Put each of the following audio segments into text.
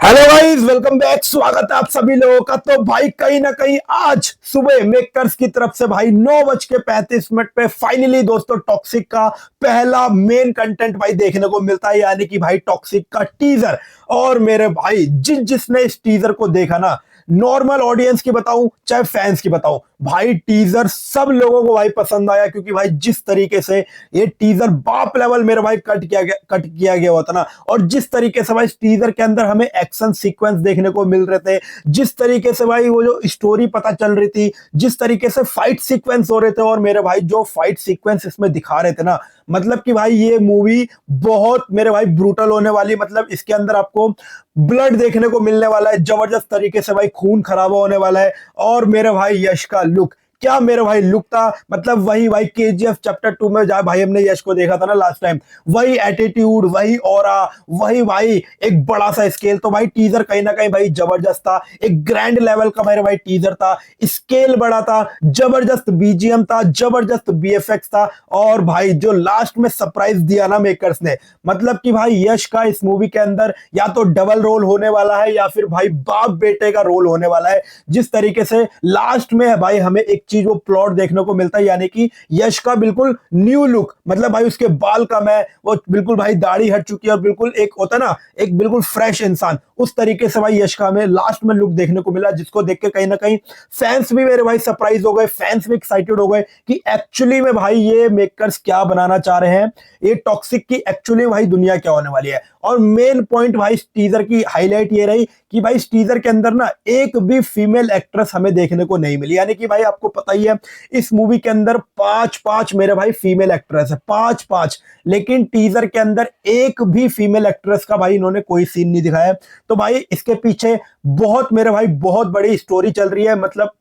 Hello guys, welcome back. स्वागत है आप सभी लोगों का। तो भाई कहीं ना कहीं आज सुबह मेकर्स की तरफ से भाई 9:35 पे फाइनली दोस्तों टॉक्सिक का पहला मेन कंटेंट भाई देखने को मिलता है, यानी कि भाई टॉक्सिक का टीजर। और मेरे भाई जिसने इस टीजर को देखा ना, नॉर्मल ऑडियंस की बताऊं चाहे फैंस की बताऊं, भाई टीजर सब लोगों को भाई पसंद आया। क्योंकि भाई जिस तरीके से ये टीजर बाप लेवल मेरे भाई कट किया गया होता ना, और जिस तरीके से भाई इस टीजर के अंदर हमें एक्शन सीक्वेंस देखने को मिल रहे थे, जिस तरीके से भाई वो जो स्टोरी पता चल रही थी, जिस तरीके से फाइट सीक्वेंस हो रहे थे, और मेरे भाई जो फाइट सीक्वेंस इसमें दिखा रहे थे ना, मतलब कि भाई ये मूवी बहुत मेरे भाई ब्रूटल होने वाली। मतलब इसके अंदर आपको ब्लड देखने को मिलने वाला है, जबरदस्त तरीके से भाई खून खराबा होने वाला है। और मेरे भाई यश का लुक, क्या मेरे भाई लुक था। मतलब वही भाई केजीएफ चैप्टर 2 में जहाँ भाई हमने यश को देखा था ना लास्ट टाइम, वही एटीट्यूड, वही ऑरा, वही भाई एक बड़ा सा स्केल। तो भाई टीजर कहीं ना कहीं भाई जबरदस्त था, एक ग्रैंड लेवल का मेरे भाई टीजर था। स्केल बड़ा था, जबरदस्त बीजीएम था, जबरदस्त बीएफएक्स था। और भाई जो लास्ट में सरप्राइज दिया ना मेकर्स ने, मतलब कि भाई यश का इस मूवी के अंदर या तो डबल रोल होने वाला है या फिर भाई बाप बेटे का रोल होने वाला है। जिस तरीके से लास्ट में भाई हमें एक चीज वो प्लॉट देखने को मिलता है, यानी कि यश का बिल्कुल न्यू लुक। मतलब भाई उसके बाल कम है, वो बिल्कुल भाई दाढ़ी हट चुकी है, और बिल्कुल एक होता है ना एक बिल्कुल फ्रेश इंसान, उस तरीके से भाई यश का हमें लास्ट में लुक देखने को मिला। जिसको देख के कहीं ना कहीं फैंस भी मेरे भाई सरप्राइज हो गए, फैंस भी एक्साइटेड हो गए कि एक्चुअली में भाई ये मेकर्स क्या बनाना चाह रहे हैं, ये टॉक्सिक की एक्चुअली भाई दुनिया क्या होने वाली है। और मेन पॉइंट भाई इस टीजर की हाईलाइट ये रही कि भाई इस टीजर के अंदर ना एक भी फीमेल एक्ट्रेस हमें देखने को नहीं मिली। यानी कि भाई आपको पता ही है इस मूवी के अंदर पांच पांच मेरे भाई फीमेल एक्ट्रेस है, पांच पांच, लेकिन टीजर के अंदर एक भी फीमेल एक्ट्रेस का भाई इन्होंने कोई सीन नहीं दिखाया। तो भाई इसके पीछे बहुत मेरे भाई बहुत बड़ी स्टोरी चल रही है। मतलब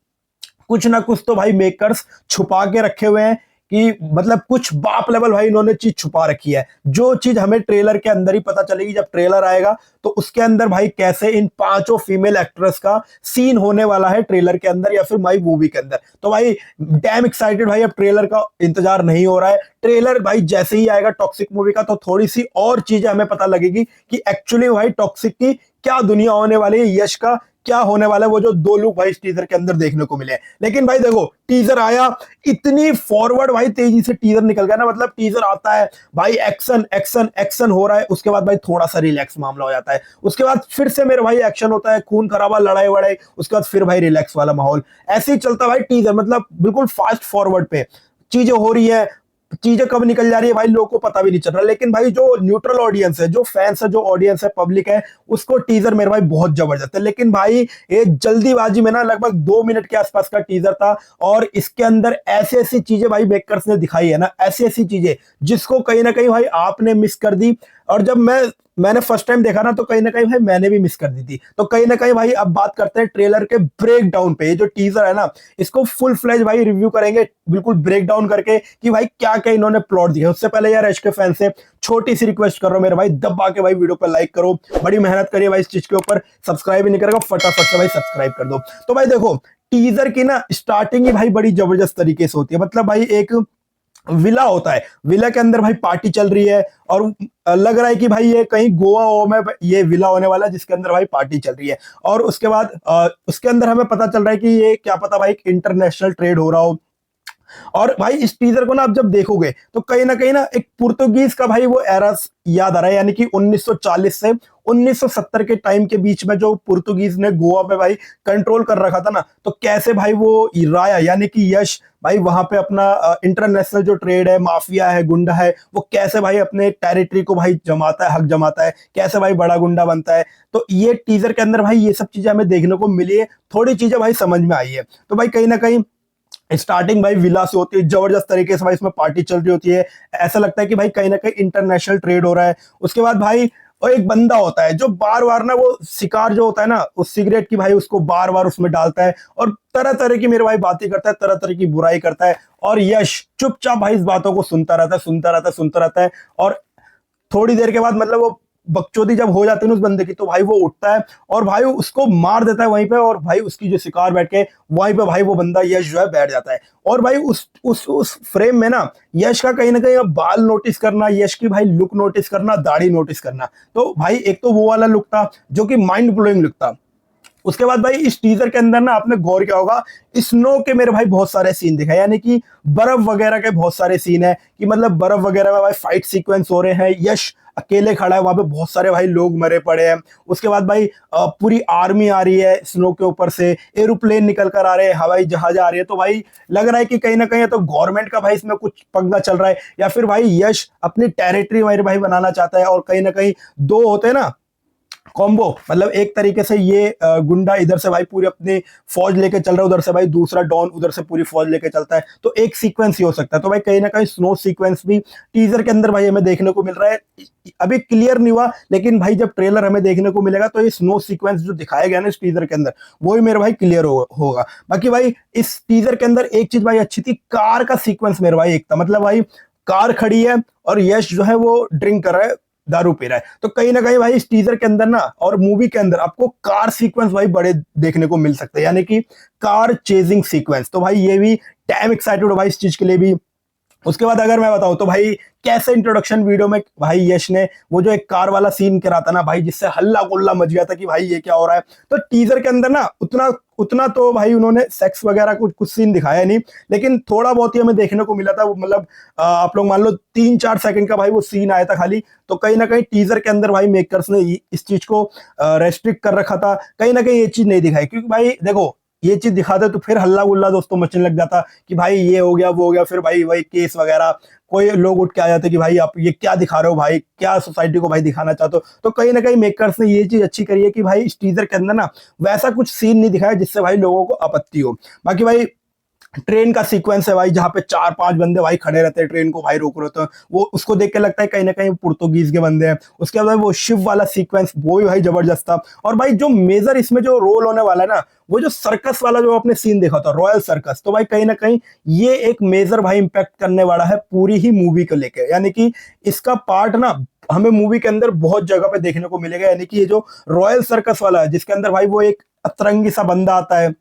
कुछ ना कुछ तो भाई मेकर्स छुपा के रखे हुए हैं कि मतलब कुछ बाप लेवल भाई इन्होंने चीज छुपा रखी है, जो चीज हमें ट्रेलर के अंदर ही पता चलेगी। जब ट्रेलर आएगा तो उसके अंदर भाई कैसे इन पांचों फीमेल एक्ट्रेस का सीन होने वाला है ट्रेलर के अंदर या फिर माई मूवी के अंदर। तो भाई डैम एक्साइटेड भाई, अब ट्रेलर का इंतजार नहीं हो रहा है। ट्रेलर भाई जैसे ही आएगा टॉक्सिक मूवी का, तो थोड़ी सी और चीजें हमें पता लगेगी कि एक्चुअली भाई टॉक्सिक की क्या दुनिया होने वाली है, यश का क्या होने वाला है। वो जो दो लुक भाई इस टीजर के अंदर देखने को मिले। लेकिन भाई देखो टीजर आया, इतनी फॉरवर्ड भाई तेजी से टीजर निकल गया ना। मतलब टीजर आता है भाई, एक्शन एक्शन एक्शन हो रहा है, उसके बाद भाई थोड़ा सा रिलैक्स मामला हो जाता है, उसके बाद फिर से मेरे भाई एक्शन होता है, खून खराबा, लड़ाई वड़ाई, उसके बाद फिर भाई रिलैक्स वाला माहौल। ऐसे ही चलता भाई टीजर, मतलब बिल्कुल फास्ट फॉरवर्ड पे चीजें हो रही है। चीजें कब निकल जा रही है भाई लोगों को पता भी नहीं चल रहा। लेकिन भाई जो न्यूट्रल ऑडियंस है, जो फैंस है, जो ऑडियंस है, पब्लिक है, उसको टीजर मेरे भाई बहुत जबरदस्त है। लेकिन भाई ये जल्दीबाजी में ना लगभग 2 मिनट के आसपास का टीजर था, और इसके अंदर ऐसी ऐसी चीजें भाई मेकर्स ने दिखाई है ना, ऐसी ऐसी चीजें जिसको कहीं ना कहीं भाई आपने मिस कर दी। और जब मैंने फर्स्ट टाइम देखा ना, तो कहीं ना कहीं भाई मैंने भी मिस कर दी थी। तो कहीं ना कहीं भाई अब बात करते हैं ट्रेलर के ब्रेक डाउन पे। ये जो टीजर है ना, इसको फुल फ्लेज भाई रिव्यू करेंगे, बिल्कुल ब्रेक डाउन करके कि भाई क्या क्या इन्होंने प्लॉट दिया। उससे पहले यार यश के फैन से छोटी सी रिक्वेस्ट कर रहा हूं मेरे भाई, दबा के भाई वीडियो पर लाइक करो, बड़ी मेहनत करिए भाई इस चीज के ऊपर। सब्सक्राइब ही नहीं करेगा, फटाफट से भाई सब्सक्राइब कर दो। तो भाई देखो टीजर की ना स्टार्टिंग ही भाई बड़ी जबरदस्त तरीके से होती है। मतलब भाई एक विला होता है, विला के अंदर भाई पार्टी चल रही है, और लग रहा है कि भाई ये कहीं गोवा ओ में ये विला होने वाला है जिसके अंदर भाई पार्टी चल रही है। और उसके बाद उसके अंदर हमें पता चल रहा है कि ये क्या पता भाई इंटरनेशनल ट्रेड हो रहा हो। और भाई इस टीजर को ना आप जब देखोगे तो कहीं ना एक पुर्तगीज का भाई वो एरा याद आ रहा है। यानी कि 1940 से 1970 के टाइम के बीच में जो पुर्तगीज ने गोवा पे भाई कंट्रोल कर रखा था ना, तो कैसे भाई वो राया यानी कि यश भाई वहां पे अपना इंटरनेशनल जो ट्रेड है, माफिया है, गुंडा है, वो कैसे भाई अपने टेरिटरी को भाई जमाता है, हक जमाता है, कैसे भाई बड़ा गुंडा बनता है। तो ये टीजर के अंदर भाई ये सब चीजें हमें देखने को मिली है, थोड़ी चीजें भाई समझ में आई है। तो भाई कहीं ना कहीं स्टार्टिंग भाई विला से होती है, जबरदस्त तरीके से भाई इसमें पार्टी चल रही होती है, ऐसा लगता है कि भाई कहीं ना कहीं इंटरनेशनल ट्रेड हो रहा है। उसके बाद भाई और एक बंदा होता है जो बार बार ना वो शिकार जो होता है ना उस सिगरेट की भाई उसको बार बार उसमें डालता है, और तरह तरह की मेरे भाई बातें करता है, तरह तरह की बुराई करता है। और यश चुपचाप भाई इस बातों को सुनता रहता है, सुनता रहता है, सुनता रहता है। और थोड़ी देर के बाद मतलब वो बकचोदी जब हो जाती है ना उस बंदे की, तो भाई वो उठता है और भाई उसको मार देता है वहीं पे, और भाई उसकी जो शिकार बैठ के वहीं पे भाई वो बंदा यश जो है बैठ जाता है। और भाई उस फ्रेम में ना यश का कहीं ना कहीं अब बाल नोटिस करना, यश की भाई लुक नोटिस करना, दाढ़ी नोटिस करना, तो भाई एक तो वो वाला लुक था जो कि माइंड ब्लोइंग लुक था। उसके बाद भाई इस टीजर के अंदर ना आपने गौर किया होगा, स्नो के मेरे भाई बहुत सारे सीन दिखाए, यानी कि बर्फ वगैरह के बहुत सारे सीन है, कि मतलब बर्फ वगैरह में भाई फाइट सीक्वेंस हो रहे हैं, यश अकेले खड़ा है वहां पे, बहुत सारे भाई लोग मरे पड़े हैं। उसके बाद भाई पूरी आर्मी आ रही है स्नो के ऊपर से, एरोप्लेन निकल कर आ रहे हैं, हवाई जहाज आ रही है, तो भाई लग रहा है कि कहीं ना कहीं तो गवर्नमेंट का भाई इसमें कुछ पंगा चल रहा है, या फिर भाई यश अपनी टेरिटरी मेरे भाई बनाना चाहता है, और कहीं ना कहीं दो होते हैं ना कॉम्बो, मतलब एक तरीके से ये गुंडा इधर से भाई पूरी अपनी फौज लेके चल रहा है, उधर से भाई दूसरा डॉन उधर से पूरी फौज लेके चलता है, तो एक सीक्वेंस ही हो सकता है। तो भाई कहीं ना कहीं स्नो सीक्वेंस भी टीजर के अंदर भाई हमें देखने को मिल रहा है। अभी क्लियर नहीं हुआ, लेकिन भाई जब ट्रेलर हमें देखने को मिलेगा तो ये स्नो सीक्वेंस जो दिखाया गया ना इस टीजर के अंदर, वो ही मेरे भाई क्लियर होगा। बाकी भाई इस टीजर के अंदर एक चीज भाई अच्छी थी, कार का सीक्वेंस मेरे भाई एक था, मतलब भाई कार खड़ी है और यश जो है वो ड्रिंक कर रहा है, दारू पी रहा है, तो कहीं ना कहीं भाई इस टीजर के अंदर ना और मूवी के अंदर आपको कार सीक्वेंस भाई बड़े देखने को मिल सकते हैं, यानी कि कार चेजिंग सीक्वेंस। तो भाई ये भी टाइम एक्साइटेड हो भाई इस चीज के लिए भी। उसके बाद अगर मैं बताऊं तो भाई कैसे इंट्रोडक्शन वीडियो में भाई यश ने वो जो एक कार वाला सीन करा था ना भाई, जिससे हल्ला गुल्ला मच गया था कि भाई ये क्या हो रहा है, तो टीजर के अंदर ना उतना उतना तो भाई उन्होंने सेक्स वगैरह कुछ सीन दिखाया नहीं, लेकिन थोड़ा बहुत ही हमें देखने को मिला था। वो मतलब आप लोग मान लो 3-4 सेकंड का भाई वो सीन आया था खाली, तो कहीं ना कहीं टीजर के अंदर भाई मेकर्स ने इस चीज को रेस्ट्रिक्ट कर रखा था, कहीं ना कहीं ये चीज नहीं दिखाई, क्योंकि भाई देखो ये चीज दिखाते तो फिर हल्ला गुल्ला दोस्तों मचने लग जाता कि भाई ये हो गया वो हो गया, फिर भाई वही केस वगैरह, कोई लोग उठ के आ जाते कि भाई आप ये क्या दिखा रहे हो भाई, क्या सोसाइटी को भाई दिखाना चाहते हो। तो कहीं ना कहीं मेकर्स ने ये चीज अच्छी करी है कि भाई इस टीजर के अंदर ना वैसा कुछ सीन नहीं दिखाया जिससे भाई लोगों को आपत्ति हो। बाकी भाई ट्रेन का सीक्वेंस है भाई, जहां पे 4-5 बंदे भाई खड़े रहते हैं, ट्रेन को भाई रोक रहे होते हैं, वो उसको देख के लगता है कहीं ना कहीं पुर्तगालीज के बंदे हैं। उसके बाद वो शिव वाला सीक्वेंस वो भी भाई जबरदस्त था। और भाई जो मेजर इसमें जो रोल होने वाला है ना, वो जो सर्कस वाला जो आपने सीन देखा था, रॉयल सर्कस, तो भाई कहीं ना कहीं ये एक मेजर भाई इंपैक्ट करने वाला है पूरी ही मूवी को लेकर, यानी कि इसका पार्ट ना हमें मूवी के अंदर बहुत जगह पे देखने को मिलेगा। यानी कि ये जो रॉयल सर्कस वाला है, जिसके अंदर भाई वो एक अतरंगी सा बंदा आता है,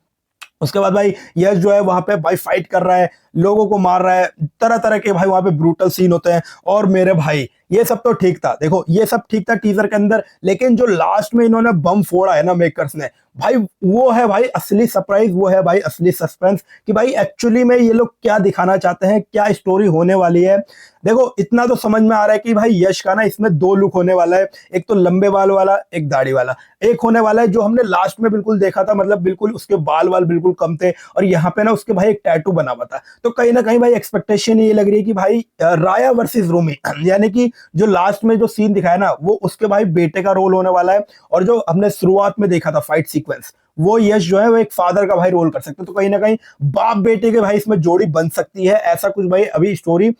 उसके बाद भाई यश जो है वहां पे भाई फाइट कर रहा है, लोगों को मार रहा है, तरह तरह के भाई वहां पे ब्रूटल सीन होते हैं। और मेरे भाई ये सब तो ठीक था, देखो ये सब ठीक था टीजर के अंदर, लेकिन जो लास्ट में इन्होंने बम फोड़ा है ना मेकर्स ने, भाई वो है भाई असली सरप्राइज, वो है भाई असली सस्पेंस कि भाई एक्चुअली में ये लोग क्या दिखाना चाहते हैं, क्या स्टोरी होने वाली है। देखो इतना तो समझ में आ रहा है कि भाई यश का ना इसमें 2 लुक होने वाला है, एक तो लंबे बाल वाला, एक दाढ़ी वाला। एक होने वाला है जो हमने लास्ट में बिल्कुल देखा था, मतलब बिल्कुल उसके बाल वाल बिल्कुल कम थे, और यहाँ पे ना उसके भाई एक टैटू बना हुआ था। तो कहीं ना कहीं भाई एक्सपेक्टेशन ये लग रही है कि भाई राया वर्सेस रोमी, यानी कि जो लास्ट में जो सीन दिखाया ना वो उसके भाई बेटे का रोल होने वाला है, और जो हमने शुरुआत में देखा था फाइट सीक्वेंस, वो यश जो है वो एक फादर का भाई रोल कर सकते हैं। तो कहीं ना कहीं बाप बेटे के भाई इसमें जोड़ी बन सकती है, ऐसा कुछ भाई अभी स्टोरी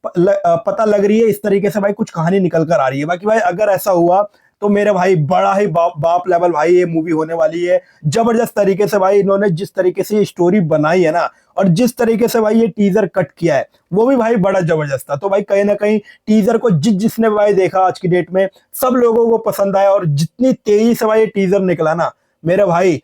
पता लग रही है, इस तरीके से भाई कुछ कहानी निकल कर आ रही है। बाकी भाई अगर ऐसा हुआ तो मेरे भाई बड़ा ही बाप लेवल भाई ये मूवी होने वाली है। जबरदस्त तरीके से भाई इन्होंने जिस तरीके से ये स्टोरी बनाई है ना, और जिस तरीके से भाई ये टीजर कट किया है, वो भी भाई बड़ा जबरदस्त था। तो भाई कहीं ना कहीं टीजर को जिसने भाई देखा आज की डेट में, सब लोगों को पसंद आया, और जितनी तेजी से भाई ये टीजर निकला ना मेरे भाई,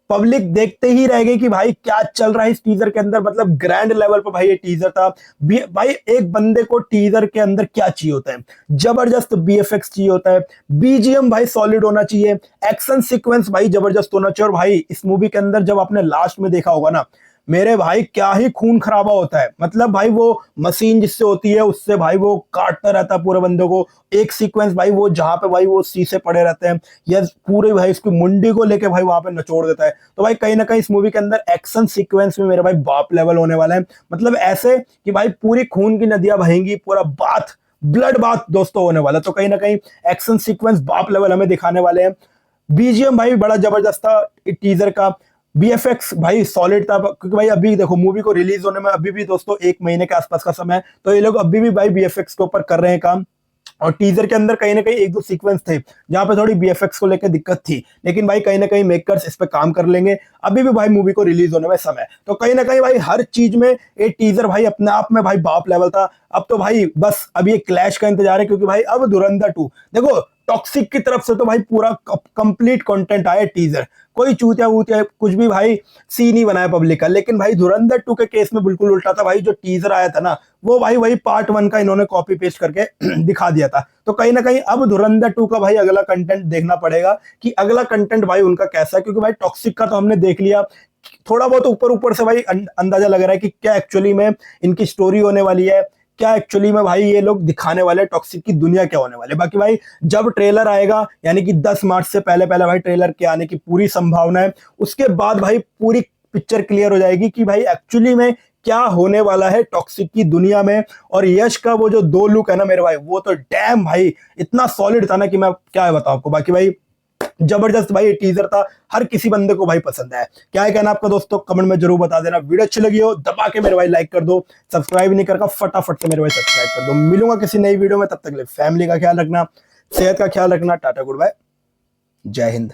पब्लिक देखते ही रह गई कि भाई क्या चल रहा है इस टीजर के अंदर। मतलब ग्रैंड लेवल पर भाई ये टीजर था। भाई एक बंदे को टीजर के अंदर क्या चाहिए होता है, जबरदस्त बीएफएक्स चाहिए होता है, बीजीएम भाई सॉलिड होना चाहिए, एक्शन सीक्वेंस भाई जबरदस्त होना चाहिए। और भाई इस मूवी के अंदर जब आपने लास्ट में देखा होगा ना मेरे भाई, क्या ही खून खराबा होता है। मतलब भाई वो मशीन जिससे होती है उससे भाई वो काटता रहता है पूरे बंदे को। एक सीक्वेंस भाई वो जहां पे भाई वो शीशे पड़े रहते हैं, या पूरे भाई उसकी मुंडी को लेके भाई वहां पे नचोड़ देता है। तो भाई कहीं ना कहीं इस मूवी के अंदर एक्शन सीक्वेंस में मेरे भाई बाप लेवल होने वाला है। मतलब ऐसे कि भाई पूरी खून की नदियां बहेंगी, पूरा बात ब्लड बात दोस्तों होने वाला। तो कहीं ना कहीं एक्शन सीक्वेंस बाप लेवल हमें दिखाने वाले हैं। बीजीएम भाई बड़ा जबरदस्त था टीजर का, बीएफएक्स भाई सॉलिड था, क्योंकि भाई अभी देखो मूवी को रिलीज होने में अभी भी दोस्तों 1 महीने के आसपास का समय है, तो ये लोग अभी भी भाई बीएफएक्स के ऊपर कर रहे हैं काम। और टीजर के अंदर कहीं ना कहीं 1-2 सीक्वेंस थे जहां पे थोड़ी बीएफएक्स को लेकर दिक्कत थी, लेकिन भाई कहीं ना कहीं मेकर्स इस पे काम कर लेंगे। अभी भी भाई मूवी को रिलीज होने में समय, तो कहीं ना कहीं भाई हर चीज में ये टीजर भाई अपने आप में भाई बाप लेवल था। अब तो भाई बस अब ये क्लैश का इंतजार है, क्योंकि भाई अब धुरंधर 2 देखो टॉक्सिक की तरफ से तो भाई पूरा कंप्लीट कंटेंट आया टीजर, कोई चूतिया वूतिया कुछ भी भाई सीन ही बनाया पब्लिक का। लेकिन भाई धुरंधर 2 के केस में बिल्कुल उल्टा था भाई, जो टीजर आया था ना वो भाई वही पार्ट 1 का इन्होंने कॉपी पेस्ट करके दिखा दिया था। तो कहीं ना कहीं अब धुरंधर 2 का भाई अगला कंटेंट देखना पड़ेगा कि अगला कंटेंट भाई उनका कैसा है, क्योंकि भाई टॉक्सिक का तो हमने देख लिया, थोड़ा बहुत ऊपर ऊपर से भाई अंदाजा लग रहा है कि क्या एक्चुअली में इनकी स्टोरी होने वाली है, क्या एक्चुअली में भाई ये लोग दिखाने वाले टॉक्सिक की दुनिया क्या होने वाले। बाकी भाई जब ट्रेलर आएगा, यानी कि 10 मार्च से पहले पहले भाई ट्रेलर के आने की पूरी संभावना है, उसके बाद भाई पूरी पिक्चर क्लियर हो जाएगी कि भाई एक्चुअली में क्या होने वाला है टॉक्सिक की दुनिया में। और यश का वो जो 2 लुक है ना मेरे भाई, वो तो डैम भाई इतना सॉलिड था ना कि मैं क्या बताऊं आपको। बाकी भाई जबरदस्त भाई टीजर था, हर किसी बंदे को भाई पसंद आया। क्या है कहना आपका दोस्तों, कमेंट में जरूर बता देना। वीडियो अच्छी लगी हो दबा के मेरे भाई लाइक कर दो, सब्सक्राइब नहीं करके फटाफट से मेरे भाई सब्सक्राइब कर दो। मिलूंगा किसी नई वीडियो में, तब तक के लिए फैमिली का ख्याल रखना, सेहत का ख्याल रखना। टाटा गुड बाय, जय हिंद।